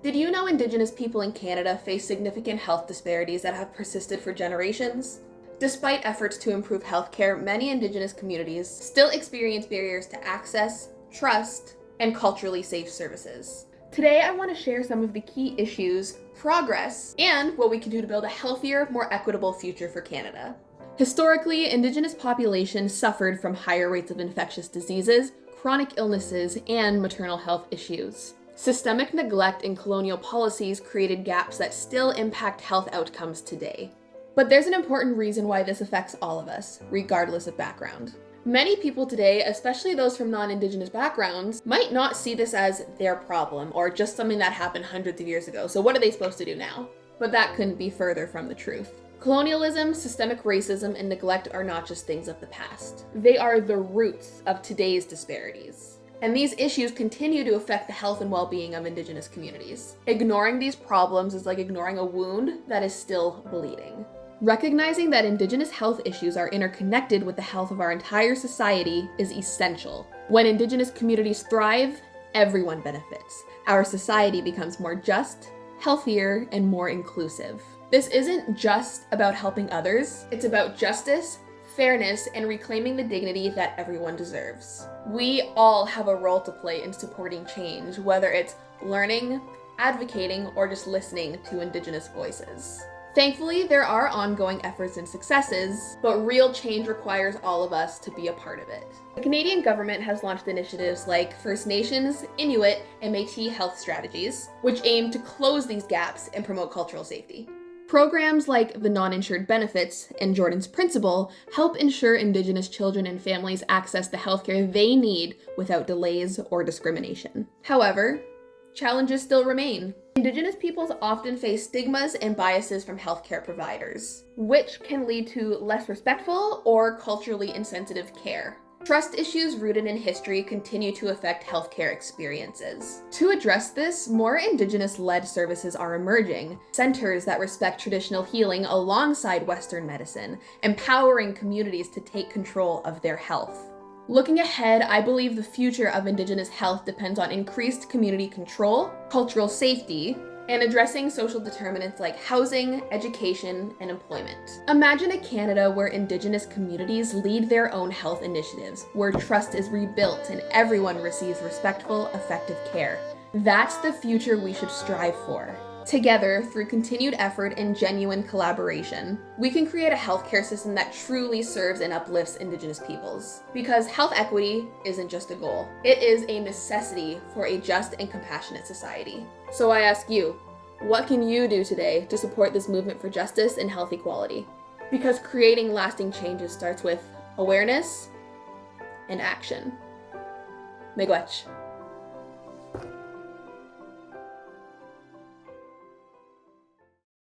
Did you know Indigenous people in Canada face significant health disparities that have persisted for generations? Despite efforts to improve healthcare, many Indigenous communities still experience barriers to access, trust, and culturally safe services. Today, I want to share some of the key issues, progress, and what we can do to build a healthier, more equitable future for Canada. Historically, Indigenous populations suffered from higher rates of infectious diseases, chronic illnesses, and maternal health issues. Systemic neglect in colonial policies created gaps that still impact health outcomes today. But there's an important reason why this affects all of us, regardless of background. Many people today, especially those from non-Indigenous backgrounds, might not see this as their problem or just something that happened hundreds of years ago, so what are they supposed to do now? But that couldn't be further from the truth. Colonialism, systemic racism, and neglect are not just things of the past. They are the roots of today's disparities. And these issues continue to affect the health and well-being of Indigenous communities. Ignoring these problems is like ignoring a wound that is still bleeding. Recognizing that Indigenous health issues are interconnected with the health of our entire society is essential. When Indigenous communities thrive, everyone benefits. Our society becomes more just, healthier, and more inclusive. This isn't just about helping others, it's about justice, fairness, and reclaiming the dignity that everyone deserves. We all have a role to play in supporting change, whether it's learning, advocating, or just listening to Indigenous voices. Thankfully, there are ongoing efforts and successes, but real change requires all of us to be a part of it. The Canadian government has launched initiatives like First Nations, Inuit, and Métis health strategies, which aim to close these gaps and promote cultural safety. Programs like the Non-Insured Benefits and Jordan's Principle help ensure Indigenous children and families access the healthcare they need without delays or discrimination. However, challenges still remain. Indigenous peoples often face stigmas and biases from healthcare providers, which can lead to less respectful or culturally insensitive care. Trust issues rooted in history continue to affect healthcare experiences. To address this, more Indigenous-led services are emerging, centers that respect traditional healing alongside Western medicine, empowering communities to take control of their health. Looking ahead, I believe the future of Indigenous health depends on increased community control, cultural safety, and addressing social determinants like housing, education, and employment. Imagine a Canada where Indigenous communities lead their own health initiatives, where trust is rebuilt and everyone receives respectful, effective care. That's the future we should strive for. Together, through continued effort and genuine collaboration, we can create a healthcare system that truly serves and uplifts Indigenous peoples. Because health equity isn't just a goal, it is a necessity for a just and compassionate society. So I ask you, what can you do today to support this movement for justice and health equality? Because creating lasting changes starts with awareness and action. Miigwech.